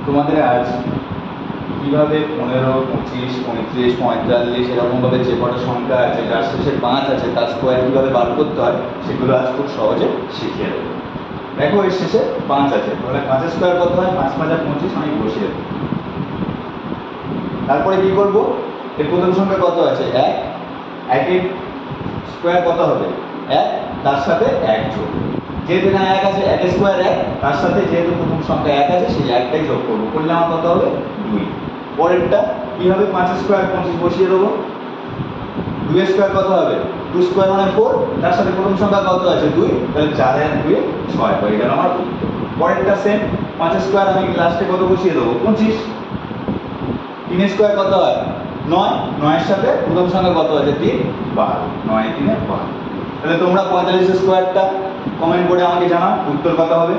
তোমাদের আজ কীভাবে 15, 25, 35, 45 এরকমভাবে যে কটা সংখ্যা আছে যার শেষে 5 আছে তার স্কোয়ার কীভাবে বার করতে হয় সেগুলো আজ খুব সহজে শিখিয়ে দেবো। দেখো এর শেষে 5 আছে, তাহলে 5 স্কোয়ার কত হয়? 5 5 25, আমি বসিয়ে দেবো। তারপরে কি করব? এর প্রথম সংখ্যা কত আছে? 1, 1 স্কোয়ার কত হবে? 1, তার সাথে 1 যোগ। যেহেতু এখানে 1 আছে, 1 স্কোয়ার 1, তার সাথে যেহেতু প্রথম সংখ্যা 1 আছে সেই 1টাই যোগ করবো, করলে আমার কত হবে? 2। পরেরটা কি হবে? 5 স্কোয়ার 25 বসিয়ে দেবো। 2 স্কোয়ার কত হবে? 2 স্কোয়ার মানে 4, তার সাথে প্রথম সংখ্যা কত আছে? 2, তাহলে 4 আর 2 6 হয়ে গেল আমার উত্তর। পরেরটা সেম, 5 স্কোয়ার আমি লাস্টে কত বসিয়ে দেবো? 25। 3 স্কোয়ার কত হয়? 9, 9 এর সাথে প্রথম সংখ্যা কত আছে? 3, 12, 9 3 12। তাহলে তোমরা 45 স্কোয়ারটা কমেন্ট করে আমাকে জানাও উত্তর কত হবে।